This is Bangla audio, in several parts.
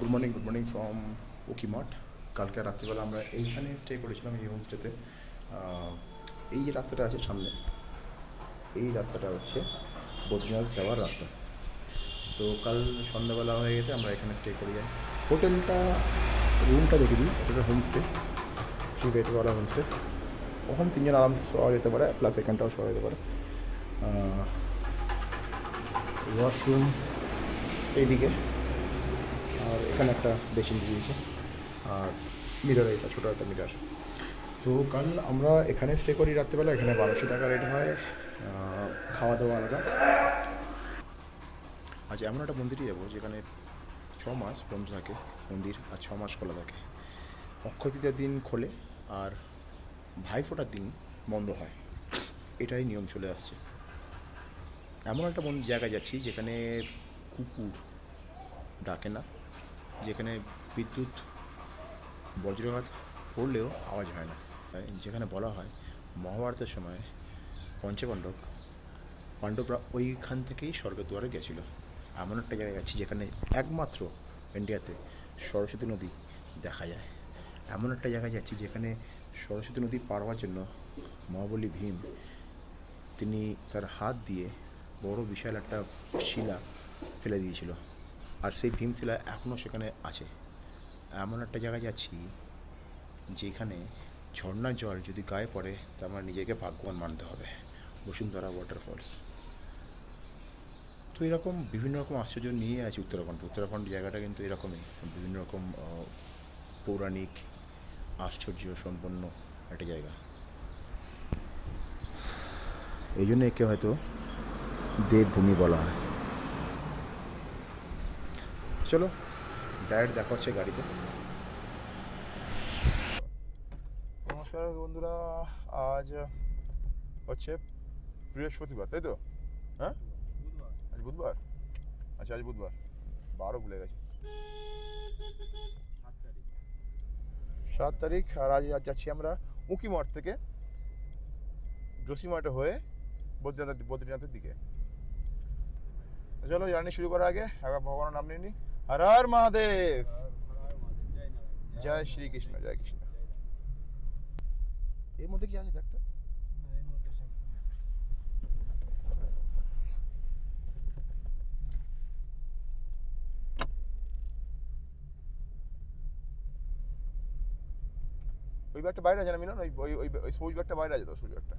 Good morning from উকিমঠ। কালকে রাত্রিবেলা আমরা এইখানে স্টে করেছিলাম, এই হোমস্টেতে। এই যে রাস্তাটা আছে সামনে, এই রাস্তাটা হচ্ছে বদ্রীনাথ যাওয়ার রাস্তা। তো কাল সন্ধ্যাবেলা হয়ে গেছে, আমরা এখানে স্টে করে যাই। হোটেলটা, রুমটা দেখে দিই, এটা হোমস্টে, 3 বেডওয়ালা হোমস্টে। ওখানে 3 জন আরামসে শোয়া যেতে পারে, প্লাস এখানটাও শোয়া যেতে পারে। ওয়াশরুম এইদিকে, আর এখানে একটা বেসিন দিয়েছে, আর মিরার, এটা ছোটো একটা মিরার। তো কাল আমরা এখানে স্টে করি রাত্রেবেলা। এখানে 1200 টাকা রেট হয়, খাওয়া দাওয়া আলাদা। আজ এমন একটা মন্দিরে যাবো যেখানে 6 মাস বন্ধ থাকে মন্দির, আর 6 মাস খোলা থাকে। অক্ষয় তৃতীয়ার দিন খোলে, আর ভাইফোঁটার দিন বন্ধ হয়। এটাই নিয়ম চলে আসছে। এমন একটা জায়গায় যাচ্ছি যেখানে কুকুর ডাকে না, যেখানে বিদ্যুৎ বজ্রঘাত পড়লেও আওয়াজ হয় না, যেখানে বলা হয় মহাভারতের সময় পাণ্ডবরা ওইখান থেকেই স্বর্গের দুয়ারে গেছিলো। এমন একটা জায়গায় যাচ্ছি যেখানে একমাত্র ইন্ডিয়াতে সরস্বতী নদী দেখা যায়। এমন একটা জায়গায় যাচ্ছি যেখানে সরস্বতী নদী পার হওয়ার জন্য মহাবলী ভীম, তিনি তার হাত দিয়ে বড় বিশাল একটা শিলা ফেলে দিয়েছিল, আর সেই ভীমশিলা এখনও সেখানে আছে। এমন একটা জায়গায় যাচ্ছি যেখানে ঝর্ণার জল যদি গায়ে পড়ে তা আমার নিজেকে ভাগ্যবান মানতে হবে। বসুন্ধরা ওয়াটারফলস। তো এরকম বিভিন্ন রকম আশ্চর্য নিয়ে আছে উত্তরাখণ্ড জায়গাটা, কিন্তু এরকমই বিভিন্ন রকম পৌরাণিক আশ্চর্য সম্পন্ন একটা জায়গা। এই জন্য একে হয়তো দেবভূমি বলা হয়। চলো ডাইরেক্ট দেখা হচ্ছে গাড়িতে। নমস্কার বন্ধুরা, আজ হচ্ছে বৃহস্পতিবার, তাই তো? হ্যাঁ, আজ বুধবার। আচ্ছা, আজ বুধবার, 12 ভুলে গেছি, 7 তারিখ। আর আজ যাচ্ছি আমরা উঁকিমঠ থেকে জসিমঠে হয়ে বদ্রীনাথের দিকে। চলো জার্নি শুরু করার আগে একবার ভগবানের নাম নিয়ে নি। হর হর মহাদেব, জয় শ্রীকৃষ্ণ, জয় কৃষ্ণ। এর মধ্যে কি আছে দেখতো? ওই ব্যাগটা বাইরে আছে না মিলন? ওই ওই ওই ওই সবুজ ব্যাগটা বাইরে আছে তো, সবুজ ব্যাগটা।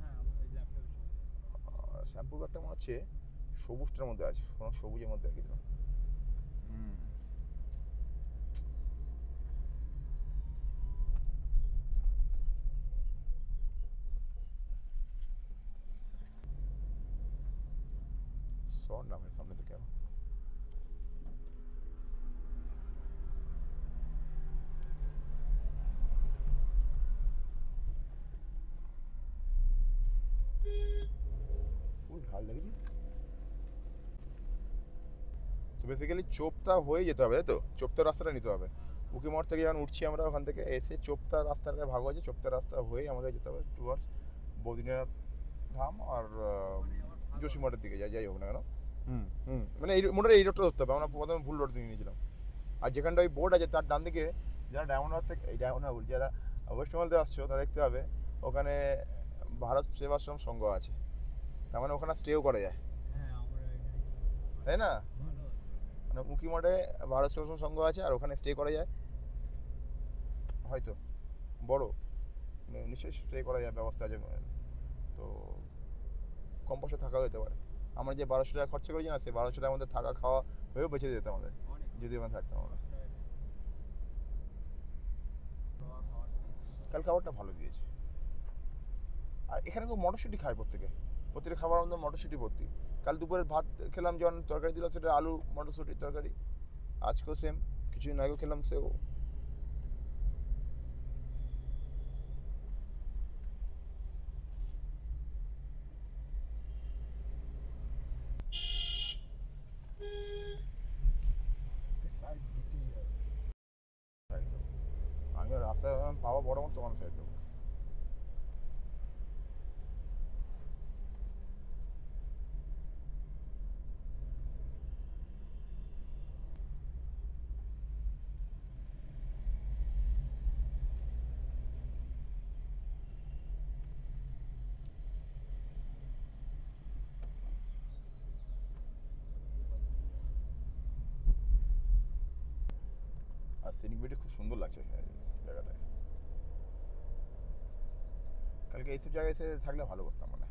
শ্যাম্পুর ব্যাগটা মনে হচ্ছে সবুজটার মধ্যে আছে, কোনো সবুজের মধ্যে আর কিছু। সর না ভাই, সামনে থেকে আবার ফুল ঢাল দেখেছিস তো। বেসিক্যালি চোপতা হয়ে যেতে হবে, তাই তো? চোপতার রাস্তাটা নিতে হবে। উকিমঠ থেকে যখন উঠছি আমরা, ওখান থেকে এসে চোপতা রাস্তাটা ভাগ আছে, চোপতা রাস্তা হয়ে আমাদের যেতে হবে টুয়ার্ডস বদ্রীনাথ ধাম আর জসিমঠের দিকে, যাই হোক না কেন। মানে এই মোটামুটি এই রোডটা ধরতে হবে। আমরা প্রথমে ভুল রোড দিয়ে নিয়েছিলাম। আর যেখানটা ওই বোর্ড আছে তার ডান দিকে, যারা ডায়মন্ড হারবার থেকে, এই ডায়মন্ড হারবার, যারা ওয়েস্ট বেঙ্গল থেকে আসছো তারা দেখতে হবে ওখানে ভারত সেবাশ্রম সংঘ আছে। তার মানে ওখানে স্টেও করা যায়, তাই না? মানে উঁকিমঠে ভারত সেবাশ্রম সংঘ আছে, আর ওখানে স্টে করা যায় হয়তো, বড় নিশ্চয়ই স্টে করা যায়, ব্যবস্থা আছে। তো কম পয়সা থাকা যেতে পারে। আমরা যে 1200 টাকা খরচা করেছি না, সেই 1200 টাকার মধ্যে থাকা খাওয়া হয়েও বেঁচে যেত আমাদের, যদি ওখানে থাকতাম আমরা। কাল খাবারটা ভালো দিয়েছে। আর এখানে খুব মটরশুঁটি খায় প্রত্যেকটা খাবার মধ্যে মটরশুঁটি ভর্তি। কাল দুপুরে ভাত খেলাম, যখন তরকারি দিল সেটা আলু মটরশুঁটির তরকারি। আজকেও সেম, কিছুদিন আগেও খেলাম সেও। আমিও রাস্তায় পাওয়া বড় মতো মানুষ হয়তো। সিনিক বিউটি খুব সুন্দর লাগছে জায়গাটায়। কালকে এইসব জায়গায় এসে থাকলে ভালো করতাম মানে,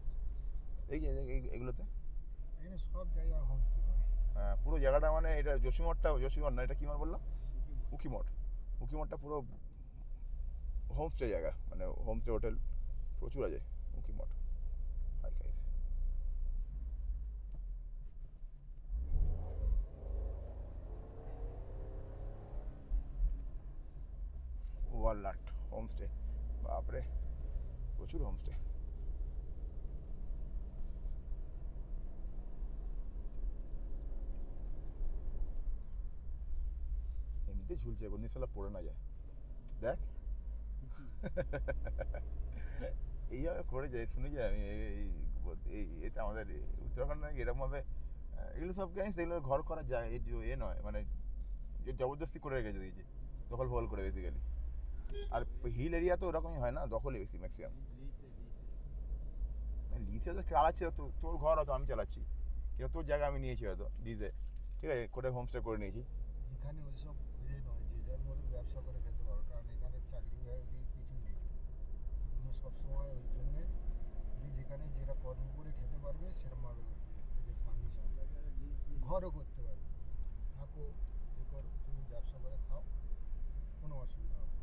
এই যে এগুলোতে এখানে সব জায়গায় হোমস্টে করে। হ্যাঁ, পুরো জায়গাটা মানে এটা যোশীমঠ না, এটা কি মাঠ বললাম, উখিমঠ। উখিমঠটা পুরো হোমস্টে জায়গা, মানে হোমস্টে হোটেল প্রচুর আছে উখিমঠ। হাই খাইছে ওয়ারলাট হোমস্টে, বাপরে প্রচুর হোমস্টে। এমনিতে ঝুলছে, কোনদিন সালা পড়ে না যায়, দেখ। এইভাবে করে যায়, শুনেছি আমি এটা আমাদের উত্তরাখণ্ড নাকি এরকম ভাবে এগুলো সব জানিস, এগুলো ঘর করা যায়, এই যে এ নয় মানে যে জবরদস্তি করে রেখে দিয়েছে, দখল ফল করে বেসিক্যালি। আর হিল এরিয়া তো ওরকমই হয় না, দখলই বেশি ম্যাক্সিমাম। লিজে তো চালাচ্ছি, তোর ঘর হয়তো আমি চালাচ্ছি, কিন্তু তোর জায়গা আমি নিয়েছি হয়তো লিজে, ঠিক আছে, করে হোমস্টে করে নিয়েছি। এখানে ওইসব ইয়ে নয়, যে যার মতো ব্যবসা করে খেতে পারো, কারণ এখানে চাকরি বাকরি কিছু নেই। তুমি সবসময় ওই জন্যে যে যেখানে যেটা কর্ম করে খেতে পারবে সেরকমভাবে এদের পারমিশন, ঘরও করতে পারবে, থাকো এ করো, তুমি ব্যবসা করে খাও, কোনো অসুবিধা হবে না।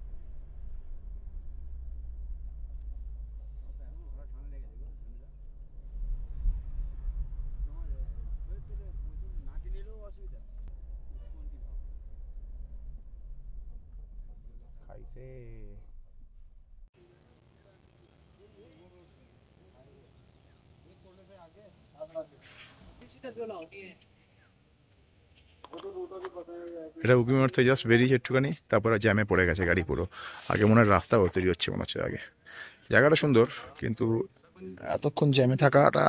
খাইছে এটা উকিমঠ থেকে জাস্ট বেরিয়েছে একটুখানি, তারপরে জ্যামে পড়ে গেছে গাড়ি পুরো। আগে মনে হয় রাস্তা তৈরি হচ্ছে মনে হচ্ছে আগে। জায়গাটা সুন্দর, কিন্তু এতক্ষণ জ্যামে থাকাটা,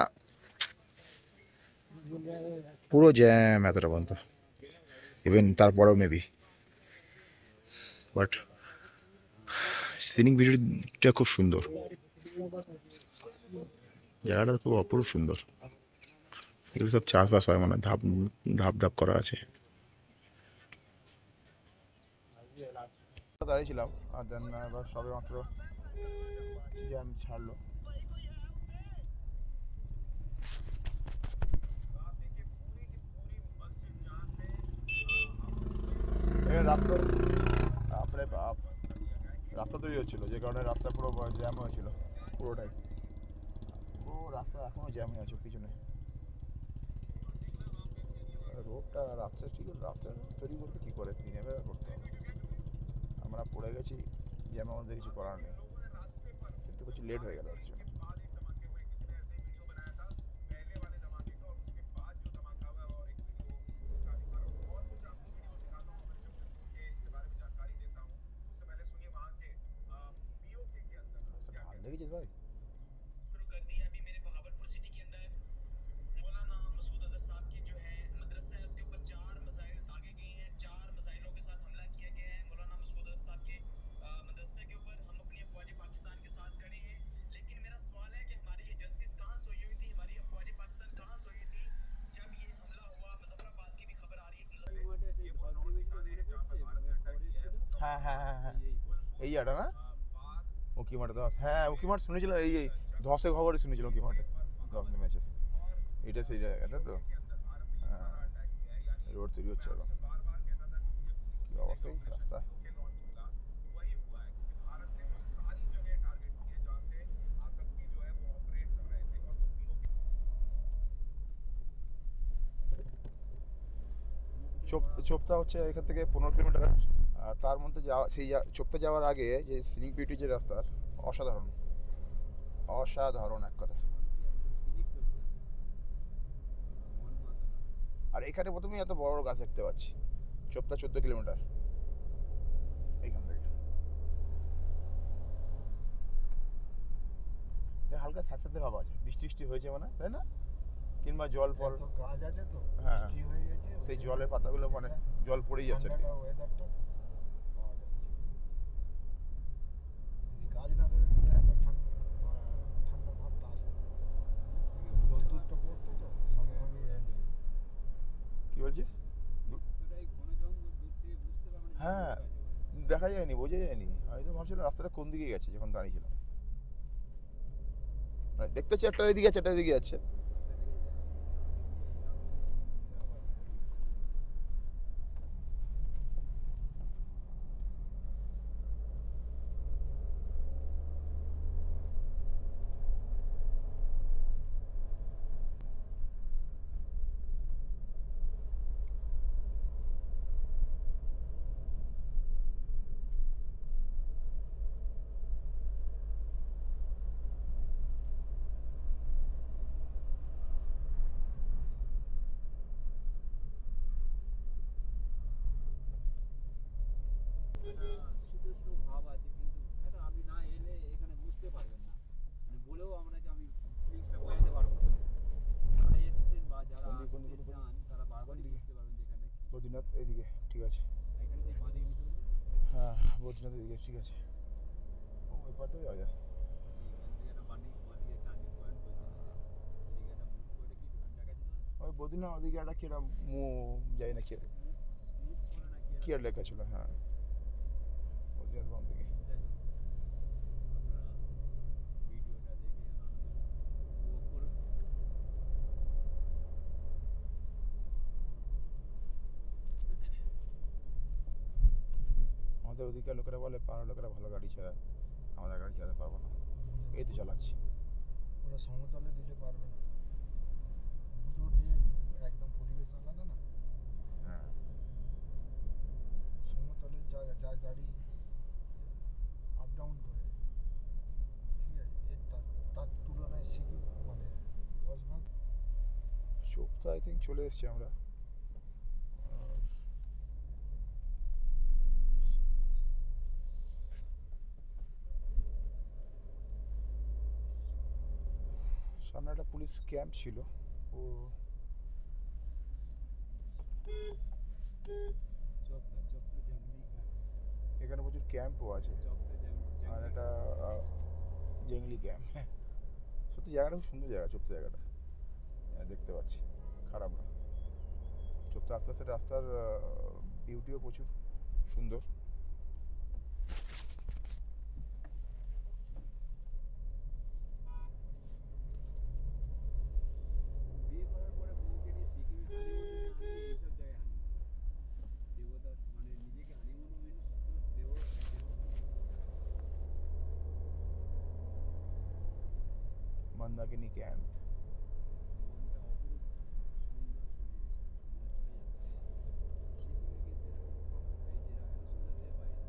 পুরো জ্যাম এতটা পর্যন্ত, ইভেন তারপরেও মেবি। বাট সিনিক ভিউটা খুব সুন্দর, জায়গাটা খুব অপরূপ সুন্দর। এগুলো সব চাষবাস হয় মানে, ধাপ ধাপ ধাপ করা আছে। দাঁড়িয়েছিলাম আর দেন এবার সবে মাত্র জ্যাম ছাড়লো। রাস্তা, তারপরে রাস্তা তৈরি হচ্ছিলো, যে কারণে রাস্তা পুরো জ্যাম হয়েছিল পুরোটাই। ও রাস্তা এখনো জ্যাম হয়ে আছে পিছনে। রোডটা রাস্তা ঠিক, রাস্তা তৈরি করতে কী করে, দিনের বেলা করতে হবে। আমরা পড়ে গেছি জ্যামে, আমাদের কিছু করার নেই, কিন্তু কিছু লেট হয়ে গেল আর জন্য। ঢাল দেখেছিস ভাই? হ্যাঁ হ্যাঁ হ্যাঁ হ্যাঁ, এই জায়গাটা না উকিমাঠে ধস, হ্যাঁ উকিমাঠ শুনেছিলাম, এই ধসে খবরে শুনেছিলাম উকিমাঠে ধস নেমেছে, এইটা সেই জায়গাটা তো। হ্যাঁ, রোড তৈরি হচ্ছে এখন, কী অবস্থা এই রাস্তা। চোপতা হচ্ছে এখান থেকে 15 কিলোমিটার। আর তার মধ্যে যাওয়া, সেই চোপতা যাওয়ার আগে যে সিনিক বিউটি যে রাস্তার, অসাধারণ অসাধারণ এক কথা। আর এখানে প্রথমেই এত বড় বড় গাছ দেখতে পাচ্ছি। চোপতা 14 কিলোমিটার এইখান থেকে। হালকা স্যাঁতস্যাঁতে ভাব আছে, বৃষ্টি বৃষ্টি হয়েছে মানে, তাই না? কিংবা জল ফল, এত গাছ আছে তো, হ্যাঁ, বৃষ্টি হয়ে গেছে, সেই জলের পাতাগুলো মানে জল পড়েই যাচ্ছে আর কি। ঠান্ডাটা ওয়েদারটা পাওয়া যাচ্ছে। যদি গাছ না থাকলে এত ঠান্ডা ভাবটা আসতো, রোদ্দুরটা পড়তো তো সঙ্গে সঙ্গে। কি বলছিস? হ্যাঁ দেখা যায়নি, বোঝা যায়নি। আমি তো ভাবছিলাম রাস্তাটা কোন দিকে গেছে যখন দাঁড়িয়েছিলাম। মানে দেখতেছি একটা এদিকে আছে, একটা এদিকে আছে। একটা শীতোষ্ণ ভাব আছে, কিন্তু এটা আপনি না এলে এখানে বুঝতে পারবেন না। মানে বলেও আপনাকে আমি ফিলিংসটা বোঝাতে পারবো না। যারা এসছেন বা যারা কোন দিকে, আসতে কোন দিকে? চান তারা বারবারই কোন দিকে? বুঝতে পারবেন যে এখানে কি। বদ্রীনাথ এদিকে, ঠিক আছে। এখানে যে বাঁদিকে নিতে হবে, হ্যাঁ, বদ্রীনাথ এদিকে, ঠিক আছে। ও ওই পাতেও যাওয়া যায়। এখান থেকে একটা বাঁদিকে টার্নিং পয়েন্ট বৈদ্যনাথের এদিকে একটা মুখ করে কি দেখা ছিল না? ওই বদ্রীনাথ ওদিকে একটা কি একটা যাই না কি মুখস বলে না কি কি আর লেখা ছিল, হ্যাঁ। বদ্রীনাথ বাম দিকে। যাই হোক, আপনারা ভিডিওটা দেখে আনন্দ উপভোগ করুন। আমাদের ওদিকে লোকেরা বলে পাড়ার লোকেরা ভালো গাড়ি চালায়, আমাদের গাড়ি চালাতে পারবো না, এই তো চালাচ্ছি। ওরা সমতলে দিলে পারবে না, দুটোর একদম পরিবেশ আলাদা না। হ্যাঁ, সমতলে যা যা গাড়ি আপ ডাউন করে, ঠিক আছে, তার তুলনায় সিকিম মানে 10 ভাগ। চোপতা আই থিঙ্ক চলে এসছি আমরা। আর সামনে একটা পুলিশ ক্যাম্প ছিল, ও চোখটা জঙ্গলি এখানে প্রচুর ক্যাম্পও আছে। চোখটা আর একটা জেংলি ক্যাম্প। সত্যি জায়গাটা খুব সুন্দর জায়গা, চোপতা জায়গাটা। হ্যাঁ, দেখতে পাচ্ছি, খারাপ না। চোপতা আস্তে আস্তে রাস্তার বিউটিও প্রচুর সুন্দর। বিয়ে করার পরে বউকে নিয়ে সিকিমে হানিমুনে না গিয়ে এইসব জায়গায় হানিমুন, দেবতার মানে নিজেকে হানিমুন মিনস দেহ মন্দাকিনী ক্যাম্প। মনটা অপরূপ সুন্দর পরিবেশ, মন চলে যাচ্ছে সিকিমে। কিন্তু এরকম এই যে এত সুন্দর এ পাই না।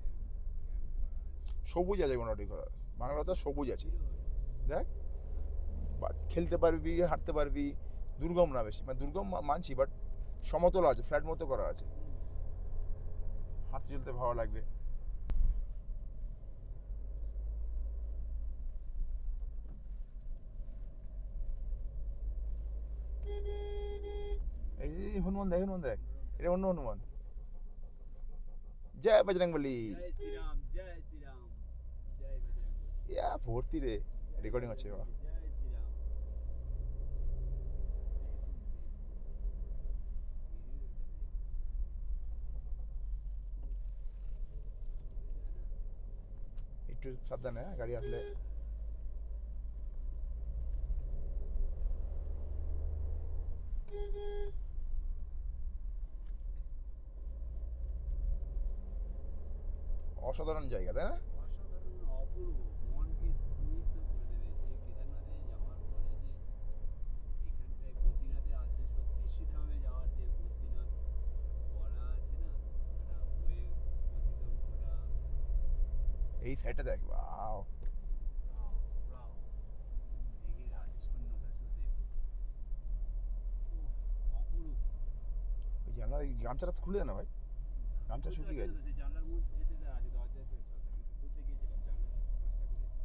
ক্যাম্প করা আছে, সবুজ আছে কোনোটি কথা, বাংলাটা সবুজ আছে। ভিড়ও হচ্ছে। দেখ, খেলতে পারবি, হাঁটতে পারবি, দুর্গম না বেশি, মানে দুর্গম মানছি, বাট সমতল আছে, ফ্ল্যাট মতো করা আছে, হাঁটতে চলতে ভালো লাগবে। এই যে হনুমান দেখ, হনুমান দেখ, এটা অন্য হনুমান। জয় বজরংবলী। জয় শ্রীরাম, জয় শ্রীরাম, জয় বজরংবলী। ইয়া ভর্তি রে, রেকর্ডিং হচ্ছে বাবা। জয় শ্রীরাম। একটু সাবধানে, হ্যাঁ, গাড়ি আসলে। অসাধারণ জায়গা, তাই না? অসাধারণ, অপূর্ব, মনকে স্নিগ্ধ করে দেবে। যে কেদারনাথে যাওয়ার পরে যে এখানটায় বদ্রীনাথে আসলে সত্যি শ্রীধামে যাওয়ার যে বদ্রীনাথ বলা আছে না, একটা বইয়ে কথিত ওটা এই সাইডটা দেখ, ওয়াও। রাও রাও মেঘের আচ্ছন্নতা শুধু অপরূপ। ওই জানলা গামছাটা খুলে দে না ভাই, গামছা শুকিয়ে গেছে। সেই জানলার মধ্যে এতে আছে, দরজায় তো সব আমি তো খুলতে গিয়েছিলাম, জানলা কাজটা করেছি।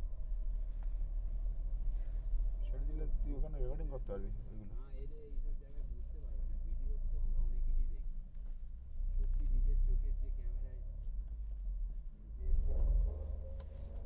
ছেড়ে দিলে তুই ওখানে রেকর্ডিং করতে পারবি ওইগুলো। না এলে এইসব জায়গায় বুঝতে পারবে না। ভিডিওতে তো আমরা অনেক কিছুই দেখি, সত্যি নিজের চোখের যে ক্যামেরায় নিজের জানলা তো ওই উপর দিকে জানলা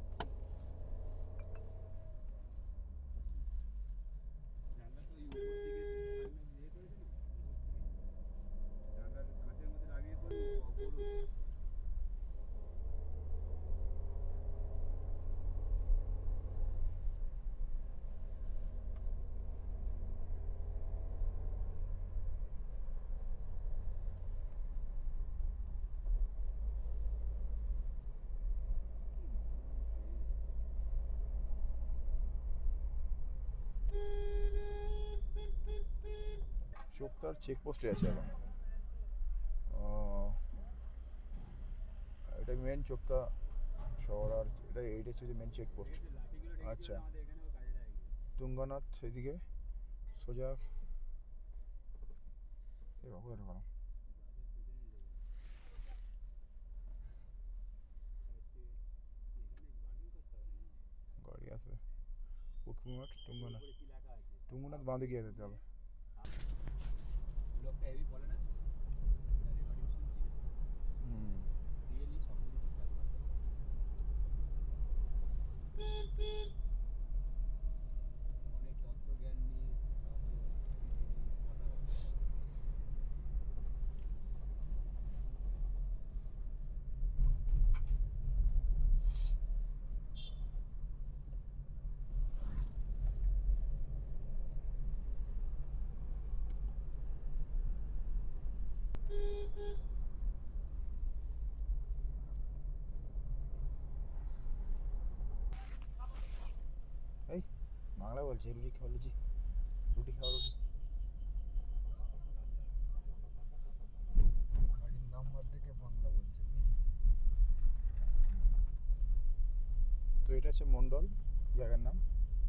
চোপতার চেকপোস্টে আছে এখন। আহ, এটা মেন চোপতা শহর, আর এইটা হচ্ছে মেন চেকপোস্ট। এই যে লাঠিগুলো রেখেছিল আচ্ছা, আমাদের এখানেও কাজে লাগে। তুঙ্গনাথ এদিকে সোজা এ বাবু এটা কেন? গাছের পেছনেই দেবে। এখানে পার্কিং করতে হবে নাকি? গাড়ি আসবে। উকিমঠ তুঙ্গনাথ, উপরে কি লেখা আছে? তুঙ্গনাথ বাঁ দিকে যেতে হবে। লোকটা হেভি বলে না, রেকর্ডিং শুনছি না, হুম। রিয়েলি সব কিছু ঠিকঠাক বলে। অনেক তত্ত্বজ্ঞান নিয়ে তারপরে কথা বলে। এই বাংলা বলছে, রুটি খাওয়া লুচি, রুটি খাওয়া রুটি। গাড়ির নাম্বার দেখে বাংলা বলছে, বুঝলি? তো এটা হচ্ছে মন্ডল জায়গার নাম।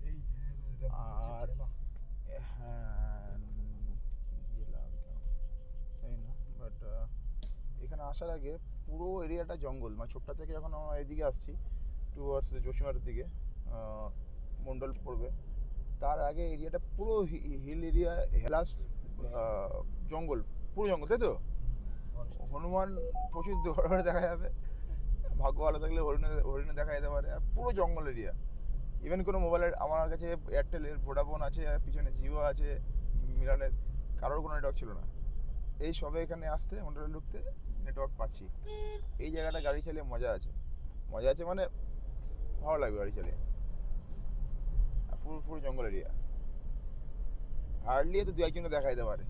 এই যে এটা হচ্ছে আর জেলা। হ্যাঁ, জেলা তাই না, বাট এখানে আসার আগে পুরো এরিয়াটা জঙ্গল। মানে ছোট্টা থেকে যখন আমরা এদিকে আসছি টুয়ার্ডস জসিমার দিকে, মন্ডল পড়বে, তার আগে এরিয়াটা পুরো হিল এরিয়া, হেলাস, জঙ্গল, পুরো জঙ্গল, তাই তো? হনুমান প্রচুর ধরে দেখা যাবে, ভাগ্য ভালো থাকলে হরিণে দেখা যেতে পারে। আর পুরো জঙ্গল এরিয়া। ইভেন কোনো মোবাইলের, আমার কাছে এয়ারটেলের, ভোডাফোন আছে, আর পিছনে জিও আছে, মিরানের, কারোর কোনো নেটওয়ার্ক ছিল না। এই সবে এখানে আসতে, মন্ডলে ঢুকতে নেটওয়ার্ক পাচ্ছি। এই জায়গাটা গাড়ি চালিয়ে মজা আছে, মজা আছে মানে ভালো লাগবে গাড়ি চালিয়ে। আর পুরো পুরো জঙ্গল এরিয়া, হার্ডলি তো দু একজনে দেখা যেতে পারে,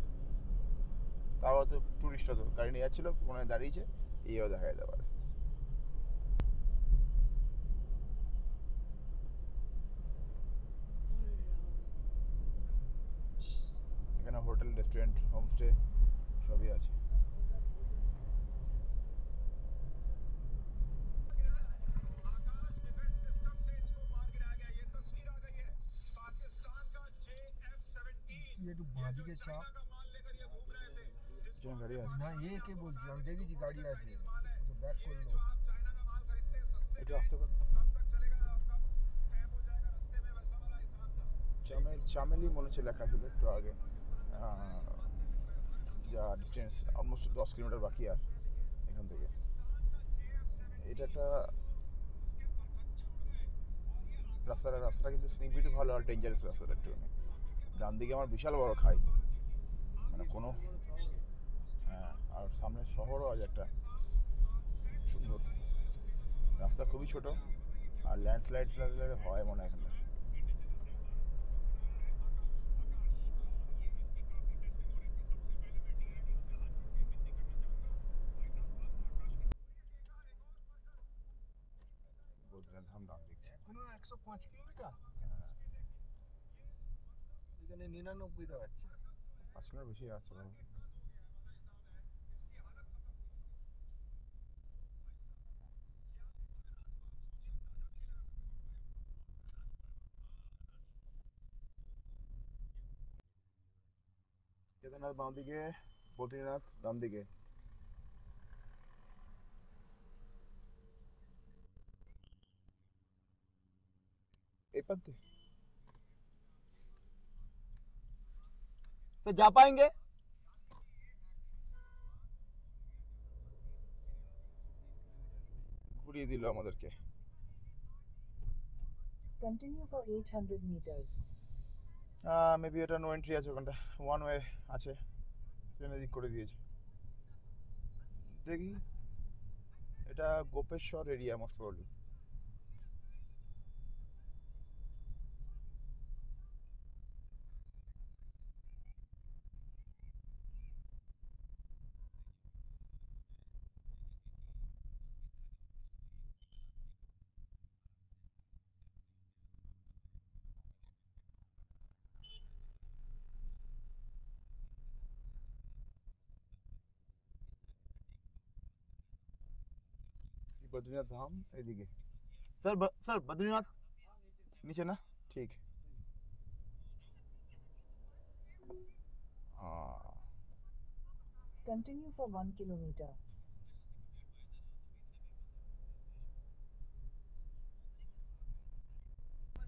তাও তো টুরিস্টরা তো গাড়ি নিয়ে যাচ্ছিলো, মনে হয় দাঁড়িয়েছে, এইও দেখা যেতে পারে। এখানে হোটেল, রেস্টুরেন্ট, হোমস্টে সবই আছে। आकाश डिफेंस सिस्टम से इसको मार गिराया गया। ये तस्वीर आ गई है पाकिस्तान का JF-17। তুই একটু ये বাঁদিকে जो চাপ। चाइना का माल लेकर ये घूम रहे थे, जिसको পিছনে গাড়ি हमने আছে। না একে বলছি, আমি দেখেছি গাড়ি আছে, चाइनीज माल है। ও তো ব্যাক ये করলো। जो आप चाइना का माल खरीदते हैं सस्ते একটু में, আসতে কর। कब तक चलेगा और कब गायब हो जाएगा रास्ते में, वैसा वाला हिसाब था। চামেলি মনে হচ্ছে লেখা ছিল একটু আগে। যা ডিস্টেন্স অলমোস্ট 10 কিলোমিটার বাকি আর এখান থেকে। এটা একটা রাস্তাটা কিন্তু স্নিক বিউটি ভালো, আর ডেঞ্জারাস রাস্তাটা একটু। ডান দিকে আমার বিশাল বড় খাই, মানে কোনো, হ্যাঁ, আর সামনে শহরও আছে একটা সুন্দর। রাস্তা খুবই ছোট, আর ল্যান্ডস্লাইড হয় মনে হয় এখানে। বদ্রীনাথ ধাম ডান দিকে। এখনো 105 কিলোমিটার, এখানে 99 দেখাচ্ছে। 5 কিলোমিটার বেশি যাচ্ছে ভাই। কেদারনাথ বাঁ দিকে, বদ্রীনাথ ডান দিকে। এই প্রান্তে तो जा पाएंगे। ঘুরিয়ে দিল আমাদেরকে। Continue for 800 meters. মেবি এটা নো এন্ট্রি আছে ওখানটা, ওয়ান ওয়ে আছে, ট্রেনে দিক করে দিয়েছে। দেখি, এটা Gopeshwar area most probably. Badrinath Dham এদিকে স্যার স্যার বদ্রীনাথ নিচে না ঠিক হ্যাঁ Continue for 1 kilometer.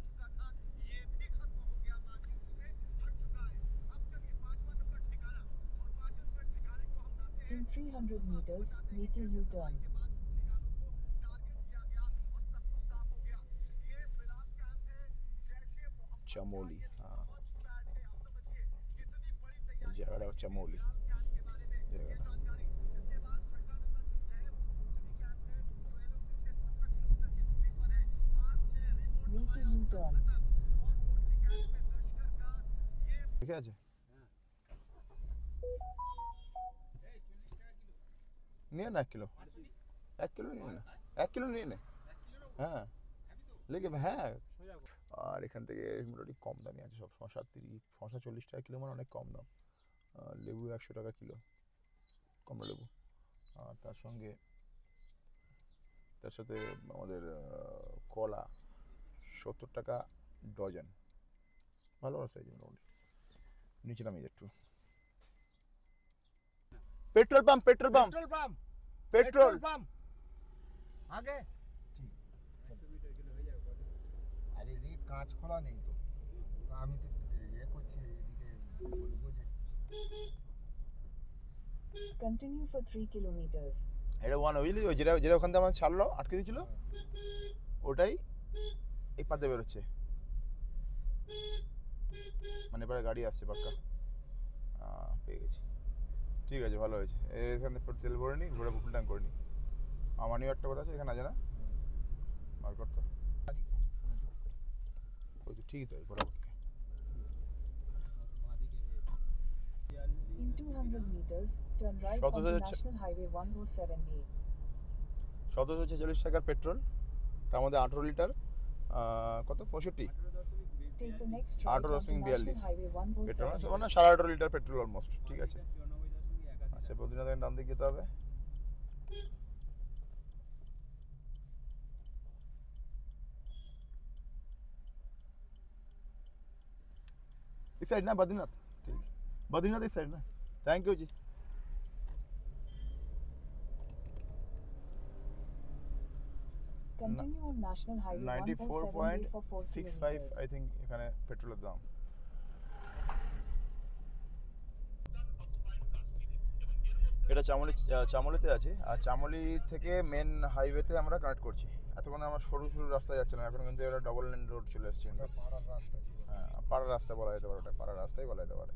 चुका था ये भी खत्म हो गया मार्जिन से हट चुका है अब चलिए 5वां नंबर ठिकाना और 5वें नंबर ठिकाने को हम लाते हैं In 300 meters, make a U-turn. के बाद ठिकानों को टारगेट किया गया और सब कुछ साफ हो गया ये बिलाल कैंप है जैशे मोहम्मद चमोली हाँ लॉन्च पैड है आप समझिए कितनी बड़ी तैयारी जगह चमोली बिलाल कैंप के बारे में ये जगह जानकारी इसके बाद छठा नंबर जो है वो कोटली कैंप है जो एलओसी से 15 किलोमीटर की दूरी पर है पास में रिमोट Make a U-turn. और कोटली कैंप में लश्कर का ये ঠিক আছে নিয়ে না 1 কিলো 1 কিলো নিয়ে না 1 কিলো নিয়ে নে হ্যাঁ লেগে হ্যাঁ আর এখান থেকে মোটামুটি কম দামি আছে সব শশা 40 টাকা কিলো মানে অনেক কম দাম লেবু 100 টাকা কিলো কমলা লেবু আর তার সাথে আমাদের কলা 70 টাকা ডজন ভালো আছে এই মোটামুটি নিচে নামি একটু petrol pump petrol pump petrol pump আগে ঠিক আরে এদিকে কাঁচ খোলা নেই তো আমি তো ইয়ে করছি এদিকে বলবো যে Continue for 3 kilometers. এটা ওয়ান বুঝলি ওই যেটা ওখান থেকে আমার ছাড়লো আটকে দিয়েছিল ওটাই এই পাতে বেরোচ্ছে মানে এবারে গাড়ি আসছে পাক্কা পেয়ে গেছি ঠিক আছে ভালো হয়েছে এখান থেকে তেল ভরে নিই ঘুরে ফুল ট্যাঙ্ক করে নিই আমার নিউ একটা কথা আছে এখানে আছে না বার করতো ওই তো ঠিকই তো বরাবর In 200 meters, turn right Shot onto is a National Highway 107A. 1746 টাকার পেট্রোল তার মধ্যে 18 লিটার কত 65 Take the next right onto 18.42 National Highway petrol 107A. মানে 18.5 লিটার পেট্রোল অলমোস্ট ঠিক আছে 94.81 আচ্ছা বদ্রীনাথের ডান দিকে যেতে হবে इस साइड ना बद्रीनाथ ठीक बद्रीनाथ इस साइड ना thank you ji Continue on National Highway 107A for 4 94.65 kilometers. I think এখানে পেট্রোলের দাম এটা চামলিতে আছে আর চামলি থেকে মেন হাইওয়েতে আমরা কানেক্ট করছি এতক্ষণ আমরা সরু রাস্তায় যাচ্ছিলাম এখন কিন্তু এটা ডবল লেন রোড চলে এসছে এটা পাড়ার রাস্তা ছিল হ্যাঁ পাড়ার রাস্তা বলা যেতে পারে ওটা পাড়ার রাস্তাই বলা যেতে পারে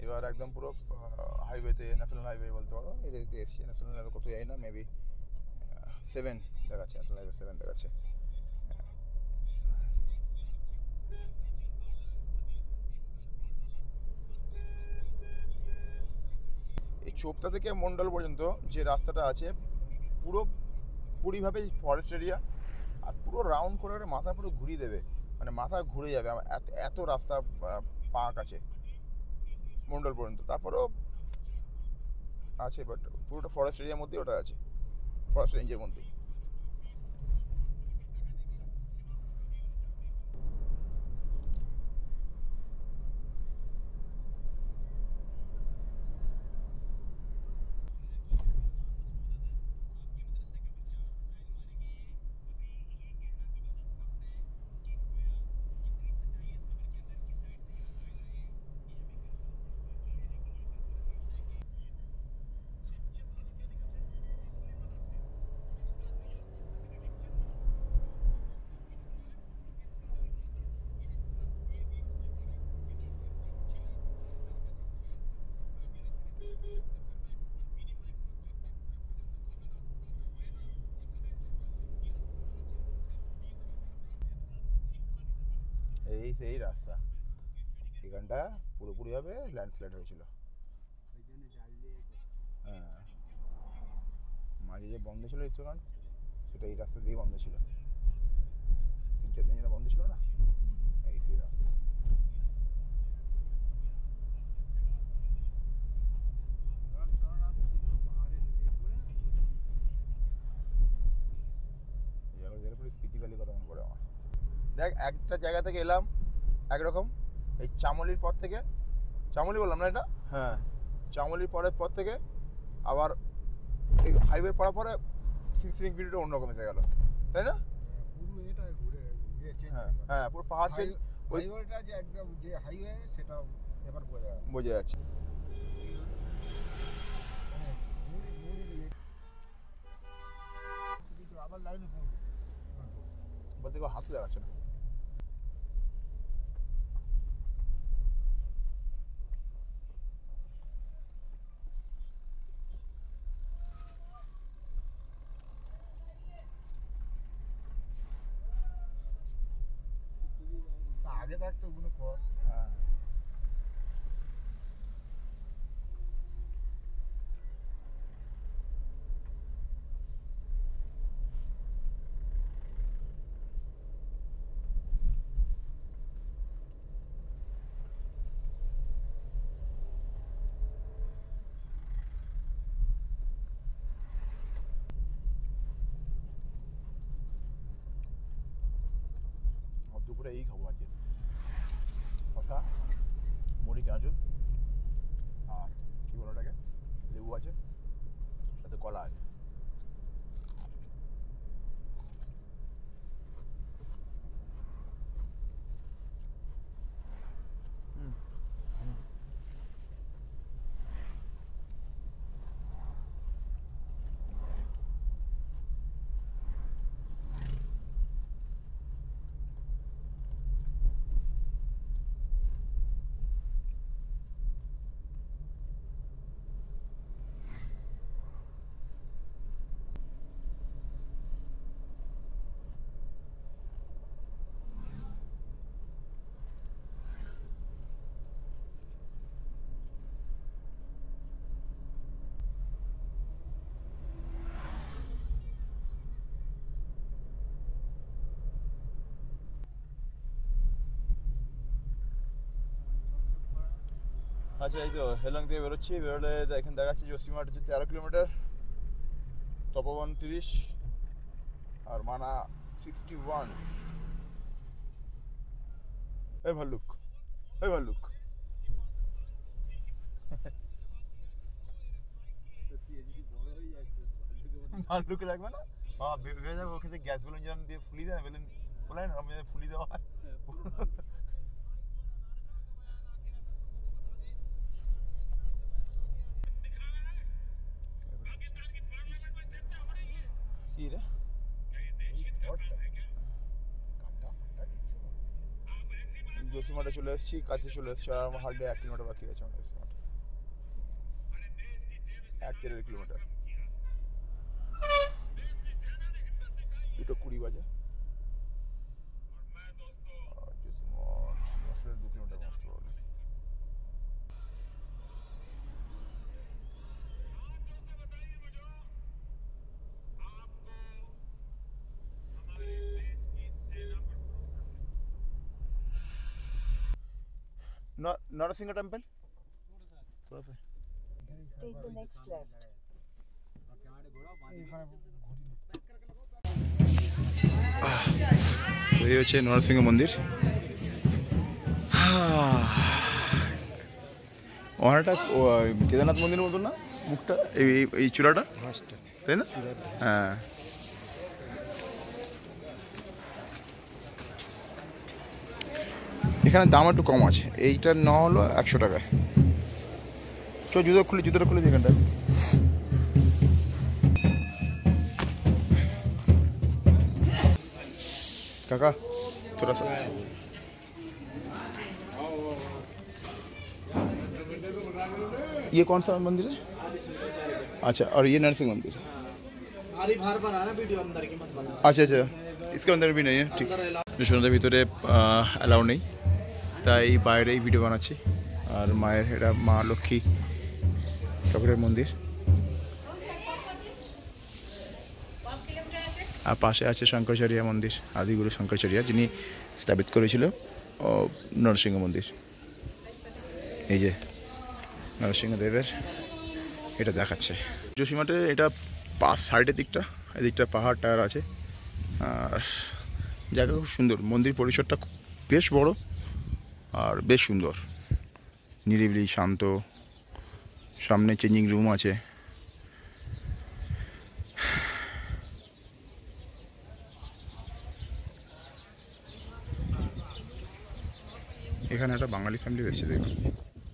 এবার একদম পুরো হাইওয়েতে ন্যাশনাল হাইওয়ে বলতে পারো এটাতে এসছে ন্যাশনাল হাইওয়ে কত যাই না মেবি 7 দেখাচ্ছে ন্যাশনাল হাইওয়ে 7 দেখাচ্ছে এই চোপতা থেকে মন্ডল পর্যন্ত যে রাস্তাটা আছে পুরোপুরিভাবে ফরেস্ট এরিয়া আর পুরো রাউন্ড করে মাথা পুরো ঘুরিয়ে দেবে মানে মাথা ঘুরে যাবে এত রাস্তা পাক আছে মন্ডল পর্যন্ত তারপরেও আছে বাট পুরোটা ফরেস্ট এরিয়ার মধ্যে ওটা আছে ফরেস্ট রেঞ্জের মধ্যে এই সেই রাস্তা এখানটা পুরোপুরিভাবে ল্যান্ডস্লাইড হয়েছিল ওই জন্য জাল দিয়ে হ্যাঁ মাঝে যে বন্ধ ছিল রেস্টুরেন্ট সেটা এই রাস্তা দিয়েই বন্ধ ছিল 3-4 দিন যেটা বন্ধ ছিল না এই সেই রাস্তা রাস্তা ছিল পাহাড়ের এ করে দেখ একটা জায়গা থেকে এলাম একরকম, এই চামলির পর থেকে, চামলি বললাম না এটা, হ্যাঁ চামলির পরের পর থেকে আবার এই হাইওয়ে পড়ার পরে সিং ভিডিওটা অন্যরকম এসে গেল, তাই না? পুরো এটা ঘুরে চেঞ্জ হ্যাঁ হ্যাঁ পুরো পাহাড় চেঞ্জ, ওই হাইওয়েটা যে একদম যে হাইওয়ে সেটা এবার বোঝা যায়। বোঝা যাচ্ছে। আবার লাইনে পড়বে বলতে কেউ হাত লাগাচ্ছে না। তা আগে থাকতে ওগুলো কর। হ্যাঁ দুপুরে এই খাবো আজকে, শশা, মুড়ি, গাজর আর কি বলো ওটাকে, লেবু আছে, সাথে কলা আছে। আচ্ছা এই তো হেলং থেকে বেরোচ্ছি, বেরোলে এখানে দেখাচ্ছি জসিমহাট হচ্ছে 13 কিলোমিটার, তপবন 30 আর মানা 61। এই ভাল্লুক, এই ভাল্লুক সত্যি এ যদি বড় হয়ে যায় ভাল্লুকে লাগবে না, বেড়ে যাবে। ওখানে গ্যাস বেলুন যেরকম দিয়ে ফুলি দেয়, বেলুন ফোলায় না, আমি ফুলি দেওয়া হয়। কি রে জসিমহাটে চলে এসেছি, কাছে চলে এসেছি, আর আমার হার্ডলি 1 কিলোমিটার বাকি আছে আমার জসিমহাট, 1.5 কিলোমিটার, 2:20 বাজে। আর জসিমহাট আসলে 2 কিলোমিটার কষ্ট হবে। नरसिंह टेम्पल थोड़ा सा Take the next left. এই হচ্ছে নরসিংহ মন্দির। ওখানটা কেদারনাথ মন্দিরের মতন না মুখটা, এই এই চূড়াটা, তাই না? হ্যাঁ এখানে দাম একটু কম আছে, এইটার ন হলো 100 টাকা। চ জুতোটা খুলে এখানটা। काका थोड़ा सा ये कौन सा मंदिर है? अच्छा और ये नरसिंह मंदिर, अच्छा अच्छा इसके अंदर भी नहीं है, ठीक। বিশ্বনাথের ভিতরে অ্যালাউ নেই, তাই বাইরেই ভিডিও বানাচ্ছি। আর মায়ের এটা মা লক্ষ্মী ঠাকুরের মন্দির, আর পাশে আছে শঙ্করাচার্য মন্দির, আদিগুরু শঙ্করাচার্য যিনি স্থাপিত করেছিল নরসিংহ মন্দির। এই যে নরসিংহদেবের এটা দেখাচ্ছে জসিমহাটে, এটা সাইডের দিকটা, এদিকটা পাহাড় টায়ার আছে। আর জায়গা খুব সুন্দর, মন্দির পরিসরটা বেশ বড় আর বেশ সুন্দর, নিরিবিলি শান্ত, সামনে চেঞ্জিং রুম আছে। এখানে একটা বাঙালি ফ্যামিলি এসেছে দেখুন,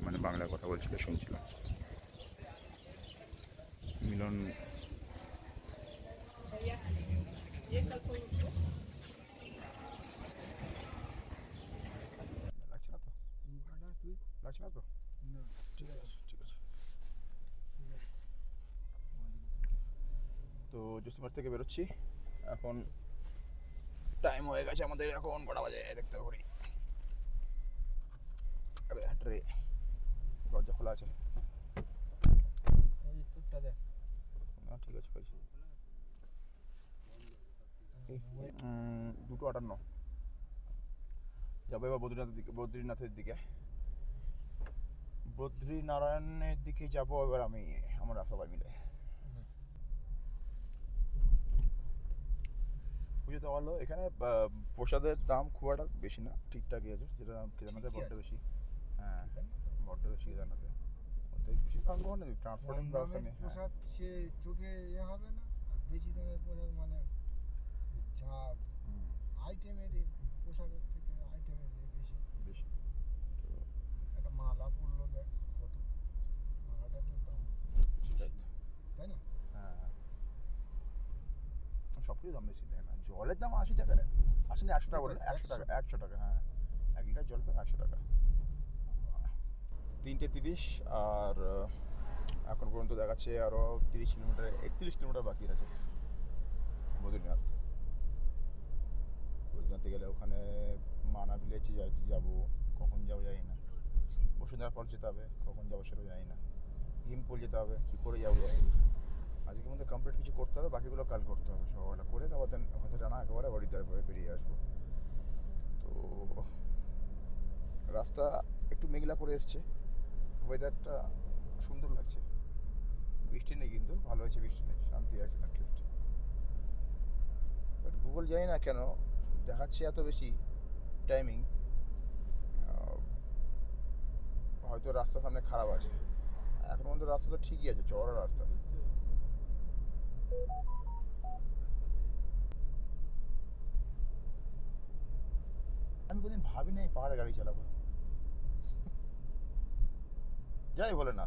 মানে বাংলা কথা বলছিল, শুনছিলাম। মিলন লাগছে না তো, লাগছে না তো, ঠিক আছে ঠিক আছে। তো জোসিমার থেকে বেরোচ্ছি এখন, টাইম হয়ে গেছে আমাদের, এখন কটা বাজে দেখতে পারি। রে দরজা খোলা আছে, না ঠিক আছে পাইছি। 2:58 যাবো এবার বদ্রীনাথের দিকে, বদ্রীনারায়ণের দিকে যাবো এবার আমি, আমরা সবাই মিলে। পুজো তো ভালো এখানে, প্রসাদের দাম খুব একটা বেশি না, ঠিকঠাকই আছে, যেটা কেদারনাথে বড্ড বেশি। হ্যাঁ বড্ড বেশি কেদারনাথে, বেশি দাম কখনো ট্রান্সপোর্টিং ব্যবস্থা নেই। প্রসাদ সে চোখে হবে না, আর বেশি দামের প্রসাদ মানে যা আইটেমের পোশাকের থেকে আইটেমের বেশি বেশি তো একটা মালা পরলো, দেখ কত মালাটা তো দাম, তাই না? হ্যাঁ সব কিছু দাম বেশি, দেয় না, জলের দাম 80 টাকা, 80 না 100 টাকা বলে, 100 টাকা, 100 টাকা, হ্যাঁ 1 লিটার জলের দাম 100 টাকা। 3:30 আর এখন পর্যন্ত দেখাচ্ছে আরও 30 কিলোমিটার, 31 কিলোমিটার বাকি আছে বদ্রীনাথ। বদ্রীনাথে গেলে ওখানে মানা ভিলেজে যাবো, কখন যাবো জানি না, বসুন্ধরা ফলস যেতে হবে, কখন যাবো সেটাও জানি না, হিমপুল যেতে হবে, কী করে যাবো জানি না। আজকের মধ্যে কমপ্লিট কিছু করতে হবে, বাকিগুলো কাল করতে হবে, সকালবেলা করে তারপর ওখান থেকে টানা একেবারে হরিদ্বার বেরিয়ে আসবো। তো রাস্তা একটু মেঘলা করে এসছে, ওয়েদারটা সুন্দর লাগছে, বৃষ্টি নেই কিন্তু, ভালো হয়েছে বৃষ্টি নেই, শান্তি আছে অ্যাটলিস্ট। বাট গুগল জানি না কেন দেখাচ্ছে এত বেশি টাইমিং, হয়তো রাস্তা সামনে খারাপ আছে, এখন পর্যন্ত রাস্তা তো ঠিকই আছে, চওড়া রাস্তা। আমি কোনদিন ভাবি নাই পাহাড়ে গাড়ি চালাবো, যাই বলে না।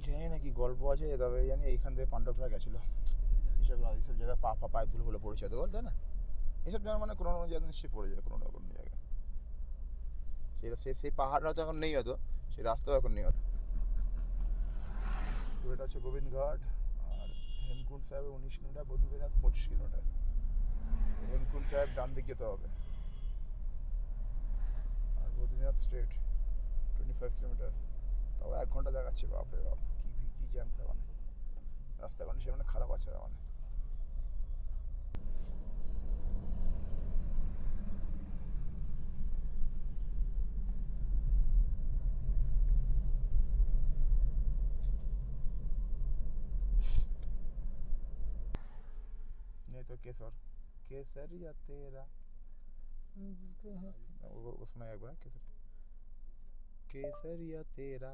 জানি না কি গল্প আছে, তবে জানি এইখান থেকে পাণ্ডবরা গেছিলো, এইসব জায়গায় পায়ের ধুলো হলে পড়েছে তো, তাই না? এইসব জায়গা মানে কোনো জায়গায় নিশ্চয়ই পড়ে যায়, কোনো না কোনো জায়গায়। সেই পাহাড়টাও তো এখন নেই হয়তো, সেই রাস্তাও এখন নেই হয়তো। তো এটা হচ্ছে গোবিন্দঘাট, আর হেমকুণ্ড সাহেব 19 কিলোমিটার, বদ্রীনাথ 25 কিলোমিটার। হেমকুণ্ড সাহেব ডান দিক যেতে হবে, আর বদ্রীনাথ স্ট্রেট 25 কিলোমিটার। তাও 1 ঘন্টা দেখাচ্ছে, বাপরে বাপ, কি জ্যামটা, মানে রাস্তা কন্ডিশন মানে খারাপ আছে মানে। नहीं तो केसर केसरिया तेरा, वो सुना एक बार, केसरिया तेरा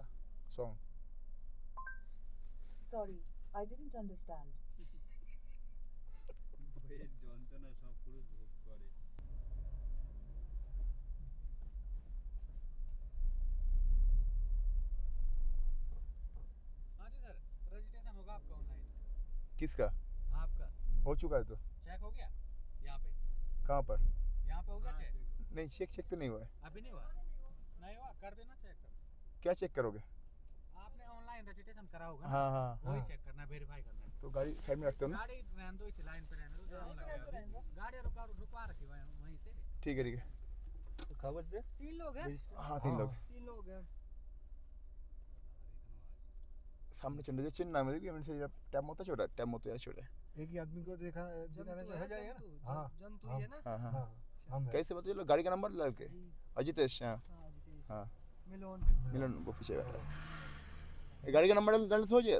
song. Sorry, I didn't understand. বইয়ের যন্ত্রণা সব পুরুষ ভোগ করে। हाँ जी सर, रजिस्ट्रेशन होगा आपका ऑनलाइन। किसका? आपका हो चुका है तो। चेक हो गया यहाँ पे? कहाँ पर? यहाँ पे हो गया चेक? नहीं, चेक तो नहीं हुआ है। अभी नहीं हुआ? नहीं हुआ, कर देना चेक तब। क्या चेक करोगे? आपने ऑनलाइन रजिस्ट्रेशन करा होगा ना? हाँ हाँ वही हाँ। चेक करना, वेरीफाई करना। तो गाड़ी साइड में रखते हो ना? गाड़ी रहने दो, इसी लाइन पे रहने दो, जाम लगा है। गाड़ी रुकवा रखी हुआ है वहीं से। ठीक है ठीक है। तो खबर दे, 3 लोग हैं। हाँ 3 लोग। 3 लोग हैं। सामने चंडीगढ़ चिन्ह नाम है, देखिए से टैब मोता छोटा, टैब मोता छोटा। एक ही आदमी को देखा दिखाने से हो जाएगा ना? हाँ जंतु हाँ। ही है ना? हाँ हाँ। हाँ हम हैं। कैसे पता चलो गाड़ी का नंबर लड़के जी, अजितेश हाँ हाँ, जितेश, हाँ मिलन मिलन वो पीछे बैठा है ये गाड़ी का नंबर डालने से हो गया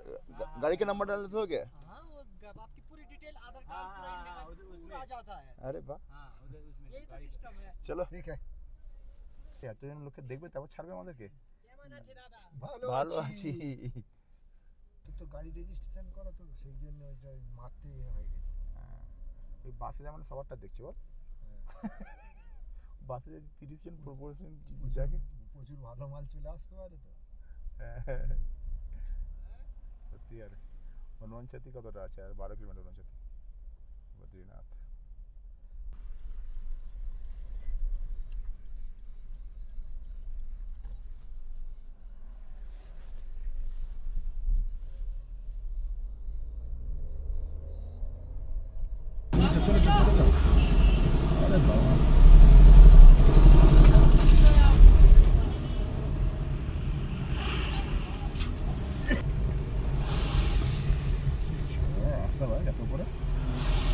गाड़ी का नंबर डालने से हो गया हाँ, वो आपकी पूरी डिटेल आधार हाँ, कार्ड पूरा हाँ, इंडिया उधर पूरा उसमें। आ जाता है। अरे वाह हाँ उधर उसमें यही तो गाड़ी का। सिस्टम है। চলো ঠিক আছে এতজন লোককে দেখবে তারপর ছাড়বে আমাদেরকে কেমন আছে দাদা? ভালো আছি তুই তো গাড়ি রেজিস্ট্রেশন করা তো সেই জন্য ওইটা মারতে হয়ে গেছে। ওই বাসে যেমন সবারটা দেখছি বল বাসে যদি 30 জন প্রপোর্শন দেখে প্রচুর ভালো মাল চলে আসতে পারে তো। সত্যি আর হনুমান ছাতি কতটা আছে আর 12 কিলোমিটার হনুমান ছাতি বদ্রীনাথ চলে চলে আরে বাবা রাস্তা ভাই এত উপরে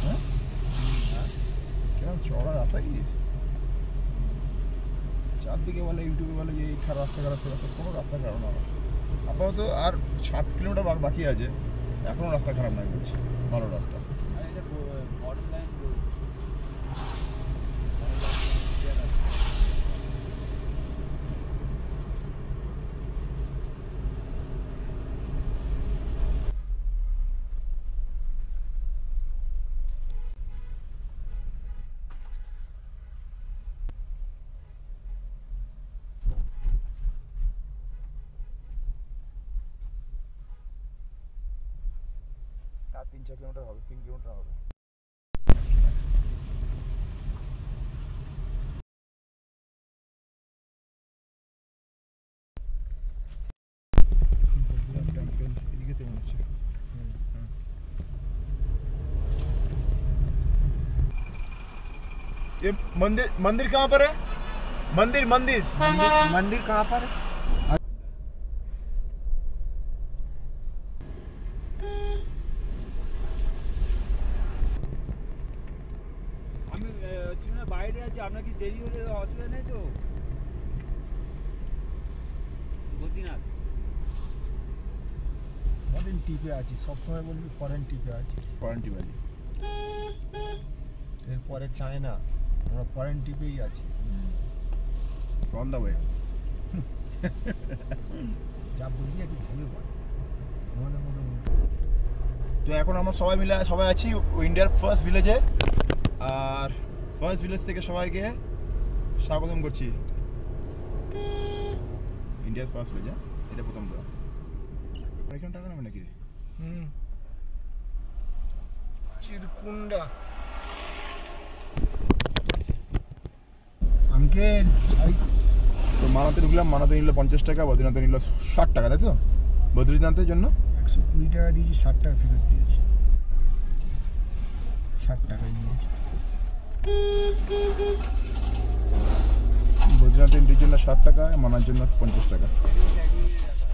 হ্যাঁ কেমন চড়া রাস্তা গিয়েছিস চারদিকে বলে ইউটিউবে বলে যে এই খারাপ রাস্তা খারাপ রাস্তা কোনো রাস্তা খারাপ না আপাতত আর 7 কিলোমিটার বাকি আছে এখনও রাস্তা খারাপ নাই বলছি ভালো রাস্তা আর এটা বর্ডারলাইন রোড আর 3-4 কিলোমিটার হবে 3 কিলোমিটার হবে এদিকে তো মনে হচ্ছে ये मंदिर मंदिर कहाँ पर है मंदिर मंदिर मंदिर कहाँ पर है? আমি হচ্ছে না বাইরে আছি আপনার কি দেরি হলে অসুবিধা নেই তো বদ্রীনাথ ফরেন টিপে আছি সবসময় বলবি ফরেন টিপে আছি वारंटी वाली এরপরে চায়না আমরা ফরেন টিপেই আছি ऑन द वे যা বলবি একটু ভেবে বল মনে মনে তো এখন আমরা সবাই আছি ইন্ডিয়ার ফার্স্ট ভিলেজে আর ফার্স্ট ভিলেজ থেকে সবাইকে স্বাগতম করছি ইন্ডিয়ার ফার্স্ট ভিলেজ এটা প্রথম তো এখানে টাকা নেবে নাকি রে চিরকুন্ডা আঙ্কেল তো মানাতে ঢুকলাম মানাতে নিল 50 টাকা বদ্রীনাথে নিল 60 টাকা তাই তো বদ্রীনাথের জন্য 120 টাকা দিয়েছি 60 টাকা ফেরত দিয়েছি 60 টাকায় নিয়েছি বদ্রীনাথ এন্ট্রির জন্য 60 টাকা মানার জন্য 50 টাকা